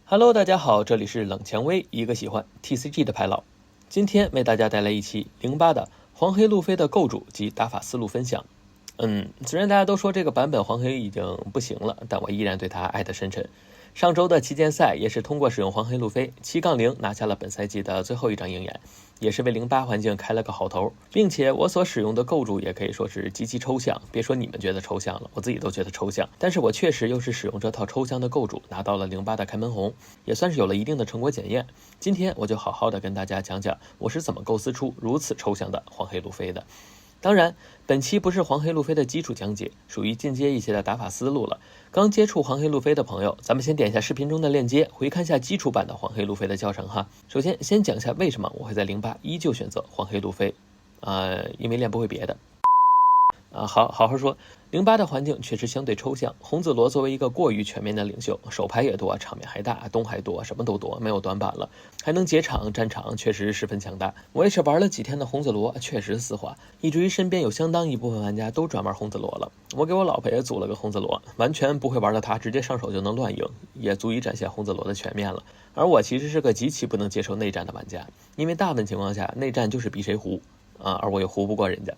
Hello， 大家好，这里是冷蔷薇，一个喜欢 TCG 的牌佬。今天为大家带来一期08的黄黑路飞的构筑及打法思路分享。虽然大家都说这个版本黄黑已经不行了，但我依然对它爱得深沉。上周的旗舰赛也是通过使用黄黑路飞7-0拿下了本赛季的最后一张鹰眼，也是为08环境开了个好头，并且我所使用的构筑也可以说是极其抽象，别说你们觉得抽象了，我自己都觉得抽象，但是我确实又是使用这套抽象的构筑拿到了08的开门红，也算是有了一定的成果检验。今天我就好好的跟大家讲讲我是怎么构思出如此抽象的黄黑路飞的。当然，本期不是黄黑路飞的基础讲解，属于进阶一些的打法思路了。刚接触黄黑路飞的朋友，咱们先点一下视频中的链接，回看一下基础版的黄黑路飞的教程哈。首先，先讲一下为什么我会在08依旧选择黄黑路飞，因为练不会别的。好好说，08的环境确实相对抽象。红子罗作为一个过于全面的领袖，手牌也多，场面还大，东还多，什么都多，没有短板了，还能解场，战场确实十分强大。我也是玩了几天的红子罗，确实丝滑，以至于身边有相当一部分玩家都转玩红子罗了。我给我老婆也组了个红子罗，完全不会玩的她直接上手就能乱赢，也足以展现红子罗的全面了。而我其实是个极其不能接受内战的玩家，因为大部分情况下内战就是比谁胡而我也胡不过人家。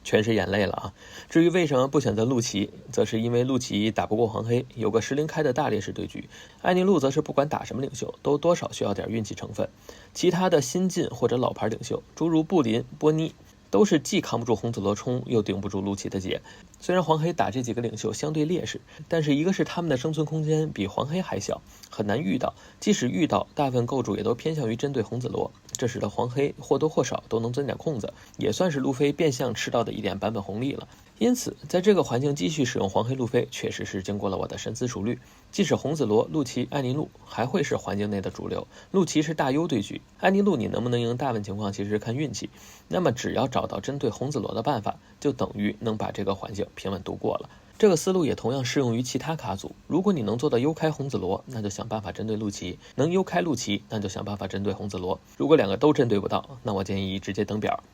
全是眼泪了啊！至于为什么不选择陆琪，则是因为陆琪打不过黄黑，有个10-0开的大劣势对局。艾尼路则是不管打什么领袖，都多少需要点运气成分。其他的新晋或者老牌领袖，诸如布林、波尼，都是既扛不住红子罗冲，又顶不住陆琪的劫。虽然黄黑打这几个领袖相对劣势，但是一个是他们的生存空间比黄黑还小，很难遇到，即使遇到，大部分构筑也都偏向于针对红子罗，这使得黄黑或多或少都能钻点空子，也算是路飞变相吃到的一点版本红利了。因此在这个环境继续使用黄黑路飞确实是经过了我的深思熟虑，即使红子罗、陆琪、艾尼路还会是环境内的主流，陆琪是大优对局，艾尼路你能不能赢大部分情况其实是看运气，那么只要找到针对红子罗的办法，就等于能把这个环境平稳度过了。这个思路也同样适用于其他卡组，如果你能做到优开红子罗，那就想办法针对陆琪，能优开陆琪，那就想办法针对红子罗，如果两个都针对不到，那我建议直接等表。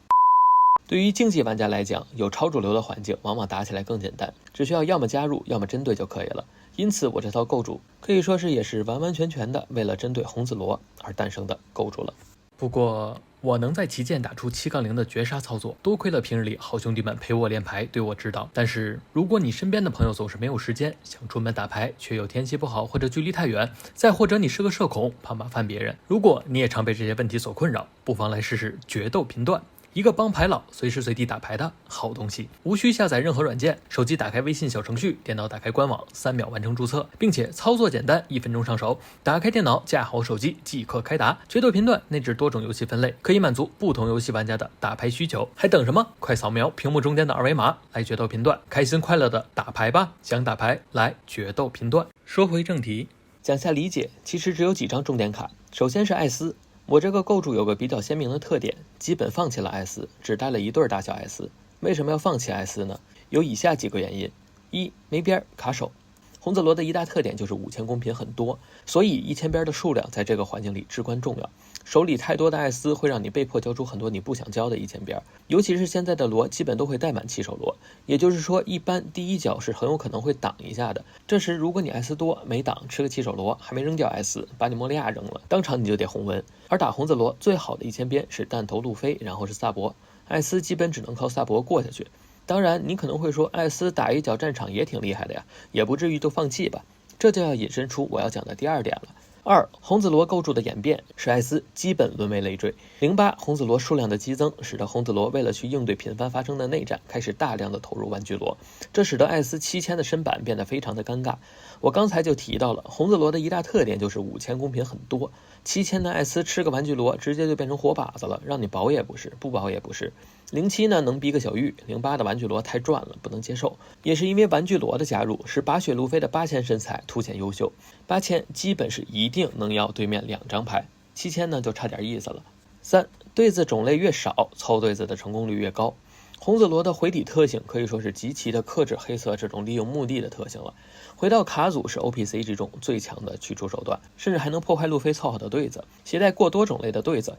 对于竞技玩家来讲，有超主流的环境往往打起来更简单，只需要要么加入要么针对就可以了。因此我这套构筑可以说是也是完完全全的为了针对红子罗而诞生的构筑了。不过我能在旗舰打出7-0的绝杀操作，多亏了平日里好兄弟们陪我练牌，对我指导。但是如果你身边的朋友总是没有时间，想出门打牌却又天气不好或者距离太远，再或者你是个社恐，怕麻烦别人，如果你也常被这些问题所困扰，不妨来试试决斗频段，一个帮牌佬随时随地打牌的好东西。无需下载任何软件，手机打开微信小程序，电脑打开官网，3秒完成注册，并且操作简单，1分钟上手。打开电脑，架好手机即可开打。决斗频段内置多种游戏分类，可以满足不同游戏玩家的打牌需求。还等什么？快扫描屏幕中间的二维码来决斗频段，开心快乐的打牌吧！想打牌来决斗频段。说回正题，讲下理解，其实只有几张重点卡。首先是艾斯，我这个构筑有个比较鲜明的特点，基本放弃了艾斯，只带了一对大小艾斯。为什么要放弃艾斯呢？有以下几个原因：一、没边卡手。红子罗的一大特点就是5000公频很多，所以1000边的数量在这个环境里至关重要。手里太多的艾斯会让你被迫交出很多你不想交的1000边，尤其是现在的罗基本都会带满起手罗，也就是说一般第一脚是很有可能会挡一下的。这时如果你艾斯多没挡，吃个起手罗还没扔掉艾斯，把你莫利亚扔了，当场你就得红温。而打红子罗最好的1000边是弹头路飞，然后是萨博，艾斯基本只能靠萨博过下去。当然你可能会说艾斯打一脚战场也挺厉害的呀，也不至于就放弃吧。这就要引申出我要讲的第二点了。二、红子罗构筑的演变使艾斯基本沦为累赘。08红子罗数量的激增，使得红子罗为了去应对频繁发生的内战，开始大量的投入玩具罗，这使得艾斯7000的身板变得非常的尴尬。我刚才就提到了，红子罗的一大特点就是5000公频很多，7000的艾斯吃个玩具罗直接就变成活靶子了，让你保也不是，不保也不是。07呢能逼个小玉，08的玩具罗太赚了，不能接受。也是因为玩具罗的加入，使拔雪路飞的8000身材凸显优秀。8000基本是一定能要对面2张牌，7000呢就差点意思了。3、对子种类越少，操对子的成功率越高。红子罗的回底特性可以说是极其的克制黑色这种利用墓地的特性了。回到卡组是 OPC 之中最强的驱逐手段，甚至还能破坏路飞凑好的对子，携带过多种类的对子，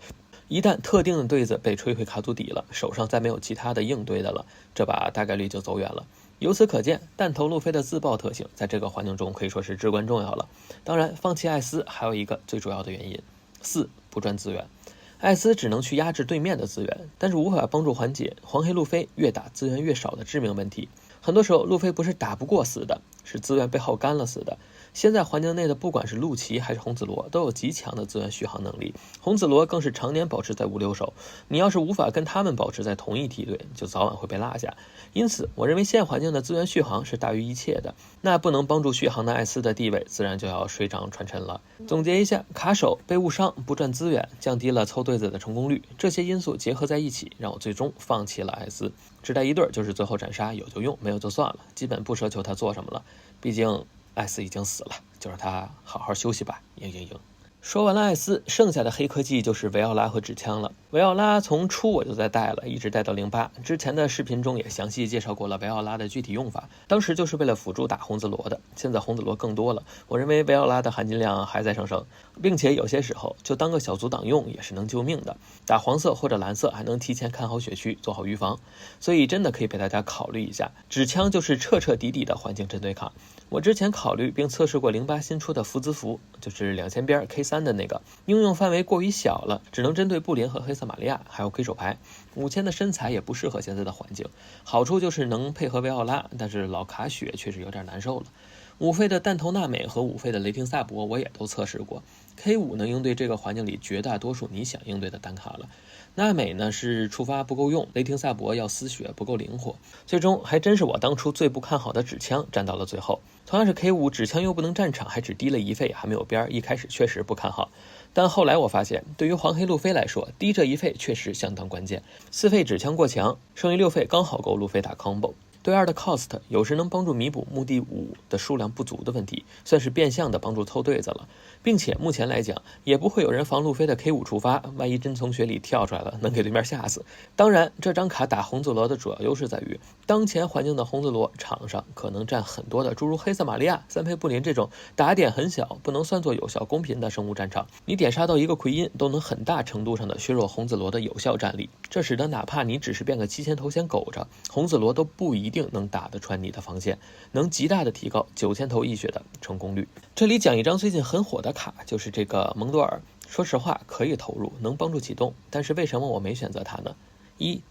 一旦特定的对子被吹回卡组底了，手上再没有其他的应对的了，这把大概率就走远了。由此可见，弹头路飞的自爆特性在这个环境中可以说是至关重要了。当然，放弃艾斯还有一个最主要的原因：4. 不赚资源。艾斯只能去压制对面的资源，但是无法帮助缓解黄黑路飞越打资源越少的致命问题。很多时候，路飞不是打不过死的，是资源被耗干了死的。现在环境内的不管是陆奇还是红子罗都有极强的资源续航能力，红子罗更是常年保持在5-6手，你要是无法跟他们保持在同一梯队，就早晚会被落下。因此我认为现环境的资源续航是大于一切的，那不能帮助续航的艾斯的地位自然就要水涨船沉了。总结一下，卡手被误伤不赚资源，降低了凑对子的成功率，这些因素结合在一起，让我最终放弃了艾斯。只带一对就是最后斩杀，有就用，没有就算了，基本不奢求他做什么了，毕竟艾斯已经死了，就让他好好休息吧，赢。说完了艾斯，剩下的黑科技就是维奥拉和纸枪了。维奥拉从初我就在带了，一直带到08。之前的视频中也详细介绍过了维奥拉的具体用法，当时就是为了辅助打红子罗的。现在红子罗更多了，我认为维奥拉的含金量还在上升，并且有些时候就当个小阻挡用也是能救命的。打黄色或者蓝色还能提前看好血区，做好预防，所以真的可以被大家考虑一下。纸枪就是彻彻底底的环境针对卡。我之前考虑并测试过08新出的福兹符，就是2000边 K3的那个，应用范围过于小了，只能针对布林和黑色玛利亚，还有 K 手牌。5000的身材也不适合现在的环境，好处就是能配合维奥拉，但是老卡血确实有点难受了。5费的弹头娜美和5费的雷霆萨博我也都测试过， K5 能应对这个环境里绝大多数你想应对的单卡了。娜美呢是触发不够用，雷霆萨博要丝血不够灵活，最终还真是我当初最不看好的纸枪站到了最后。同样是 K5， 纸枪又不能战场，还只低了1费，还没有边，一开始确实不看好，但后来我发现对于黄黑路飞来说，低这1费确实相当关键。4费纸枪过强，剩余6费刚好够路飞打 combo。对2的 cost 有时能帮助弥补墓地5的数量不足的问题，算是变相的帮助凑对子了，并且目前来讲也不会有人防路飞的 K5 触发，万一真从血里跳出来了，能给对面吓死。当然这张卡打红子罗的主要优势在于，当前环境的红子罗场上可能占很多的诸如黑色玛利亚、3费布林这种打点很小，不能算作有效公平的生物战场，你点杀到一个奎因都能很大程度上的削弱红子罗的有效战力，这使得哪怕你只是变个7000头先苟着，红子罗都不一定能打得穿你的防线，能极大的提高9000头一血的成功率。这里讲一张最近很火的卡，就是这个蒙多尔。说实话可以投入，能帮助启动，但是为什么我没选择它呢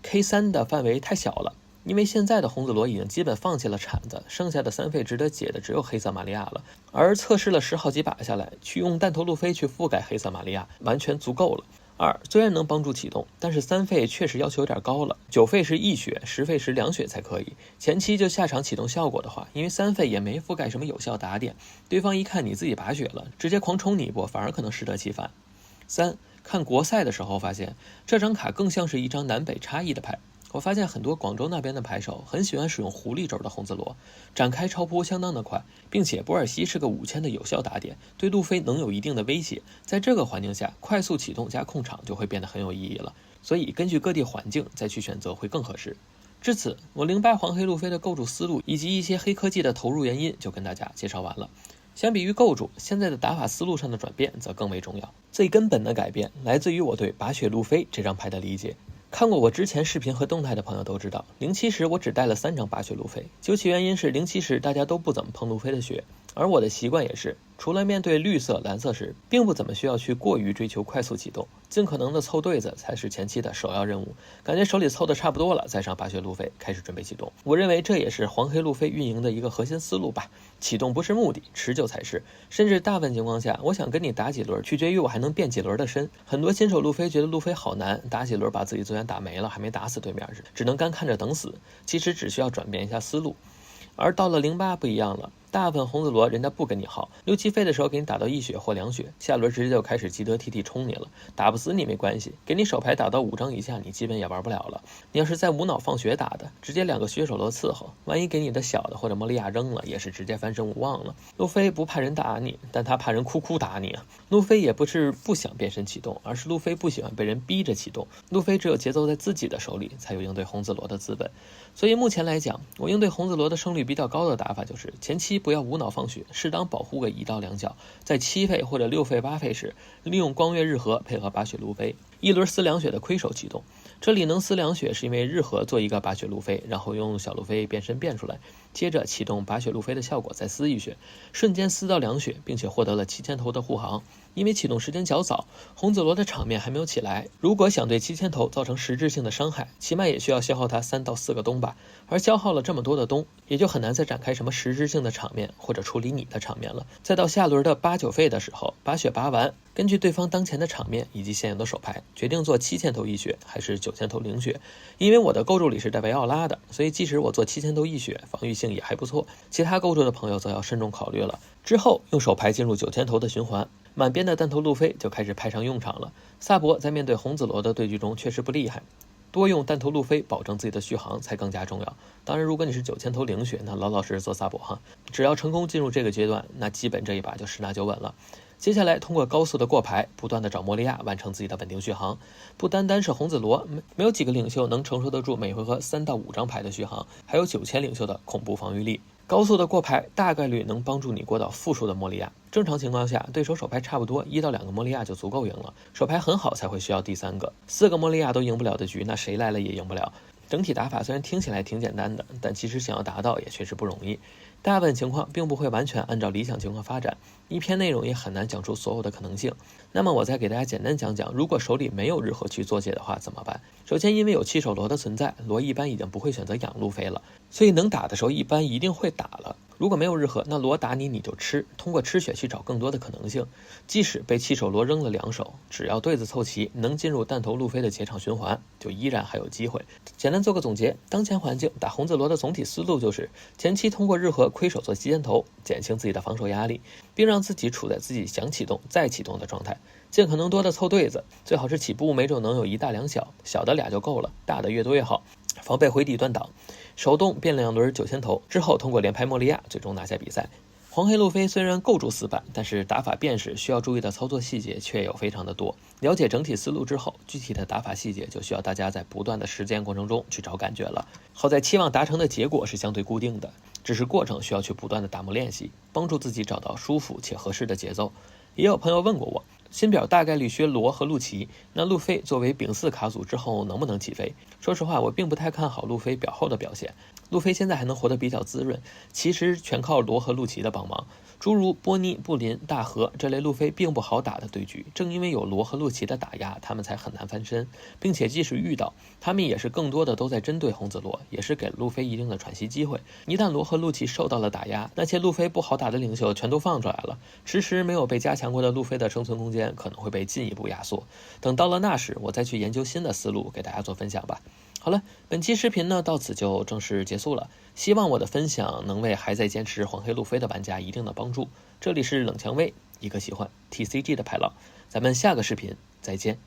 ？K3 的范围太小了，因为现在的红子罗已经基本放弃了铲子，剩下的3费值得解的只有黑色玛利亚了，而测试了10好几把下来，去用弹头路飞去覆盖黑色玛利亚完全足够了。2虽然能帮助启动，但是3费确实要求有点高了，9费是1血，10费是2血才可以。前期就下场启动效果的话，因为3费也没覆盖什么有效打点，对方一看你自己拔血了，直接狂冲你一波，反而可能适得其反。3看国赛的时候发现，这张卡更像是一张南北差异的牌。我发现很多广州那边的牌手很喜欢使用狐狸轴的红子罗，展开超扑相当的快，并且波尔西是个5000的有效打点，对路飞能有一定的威胁。在这个环境下，快速启动加控场就会变得很有意义了，所以根据各地环境再去选择会更合适。至此，我08黄黑路飞的构筑思路以及一些黑科技的投入原因就跟大家介绍完了。相比于构筑，现在的打法思路上的转变则更为重要。最根本的改变来自于我对拔血路飞这张牌的理解。看过我之前视频和动态的朋友都知道，07时我只带了3张拔血路飞，究其原因是07时大家都不怎么碰路飞的血，而我的习惯也是，除了面对绿色、蓝色时，并不怎么需要去过于追求快速启动，尽可能的凑对子才是前期的首要任务。感觉手里凑的差不多了，再上拔血路飞开始准备启动。我认为这也是黄黑路飞运营的一个核心思路吧。启动不是目的，持久才是。甚至大部分情况下，我想跟你打几轮，取决于我还能变几轮的身。很多新手路飞觉得路飞好难，打几轮把自己资源打没了，还没打死对面时，只能干看着等死。其实只需要转变一下思路。而到了08不一样了，大部分红子罗人家不跟你耗，6、7费的时候给你打到1血或2血，下轮直接就开始积德 TT 冲你了，打不死你没关系，给你手牌打到5张以下，你基本也玩不了了。你要是在无脑放血打的，直接2个血手罗伺候，万一给你的小的或者莫利亚扔了，也是直接翻身无望了。路飞不怕人打你，但他怕人哭哭打你啊。路飞也不是不想变身启动，而是路飞不喜欢被人逼着启动。路飞只有节奏在自己的手里，才有应对红子罗的资本。所以目前来讲，我应对红子罗的胜率比较高的打法就是前期不要无脑放血，适当保护个1到2角，在7费或者6费8费时，利用光月日和配合拔血路飞，1轮撕2血的亏手启动。这里能撕两血是因为日和做一个拔血路飞，然后用小路飞变身变出来，接着启动拔血路飞的效果再撕一血，瞬间撕到两血，并且获得了7000头的护航。因为启动时间较早，红子罗的场面还没有起来，如果想对7000头造成实质性的伤害，起码也需要消耗他3到4个东吧，而消耗了这么多的东，也就很难再展开什么实质性的场面或者处理你的场面了。再到下轮的8、9费的时候，把血拔完，根据对方当前的场面以及现有的手牌，决定做7000头一血还是9000头零血。因为我的构筑里是带维奥拉的，所以即使我做7000头一血，防御性也还不错。其他构筑的朋友则要慎重考虑了。之后用手牌进入9000头的循环，满编的弹头路飞就开始派上用场了。萨博在面对红子罗的对局中确实不厉害，多用弹头路飞保证自己的续航才更加重要。当然如果你是9000头零血，那老老实实做萨博哈，只要成功进入这个阶段，那基本这一把就10拿9稳了。接下来通过高速的过牌，不断的找莫利亚完成自己的稳定续航。不单单是红子罗，没有几个领袖能承受得住每回合3到5张牌的续航，还有9000领袖的恐怖防御力。高速的过牌大概率能帮助你过到负数的莫利亚。正常情况下，对手手牌差不多1到2个莫利亚就足够赢了，手牌很好才会需要第3个，4个莫利亚都赢不了的局，那谁来了也赢不了。整体打法虽然听起来挺简单的，但其实想要达到也确实不容易。大部分情况并不会完全按照理想情况发展，一篇内容也很难讲出所有的可能性。那么我再给大家简单讲讲，如果手里没有日和去做解的话怎么办？首先，因为有7手罗的存在，罗一般已经不会选择养路飞了，所以能打的时候一般一定会打了。如果没有日和，那罗打你你就吃，通过吃血去找更多的可能性。即使被7手罗扔了2手，只要对子凑齐，能进入弹头路飞的结场循环，就依然还有机会。简单做个总结，当前环境打红子罗的总体思路就是前期通过日和亏手做7000头，减轻自己的防守压力，并让自己处在自己想启动再启动的状态，尽可能多的凑对子，最好是起步每种能有1大2小，小的俩就够了，大的越多越好。防备回底断挡，手动变2轮9000头之后，通过连拍莫利亚最终拿下比赛。黄黑路飞虽然构筑死板，但是打法辨识需要注意的操作细节却有非常的多。了解整体思路之后，具体的打法细节就需要大家在不断的实践过程中去找感觉了。好在期望达成的结果是相对固定的，只是过程需要去不断的打磨练习，帮助自己找到舒服且合适的节奏。也有朋友问过我，新表大概率削罗和路奇，那路飞作为丙4卡组之后能不能起飞？说实话，我并不太看好路飞表后的表现。路飞现在还能活得比较滋润，其实全靠罗和路奇的帮忙。诸如波尼、布林、大和这类路飞并不好打的对局，正因为有罗和路奇的打压，他们才很难翻身，并且即使遇到，他们也是更多的都在针对红子罗，也是给路飞一定的喘息机会。一旦罗和路奇受到了打压，那些路飞不好打的领袖全都放出来了，迟迟没有被加强过的路飞的生存空间可能会被进一步压缩。等到了那时，我再去研究新的思路给大家做分享吧。好了，本期视频呢到此就正式结束了，希望我的分享能为还在坚持黄黑路飞的玩家一定的帮助。这里是冷蔷薇，一个喜欢 TCG 的牌佬，咱们下个视频再见。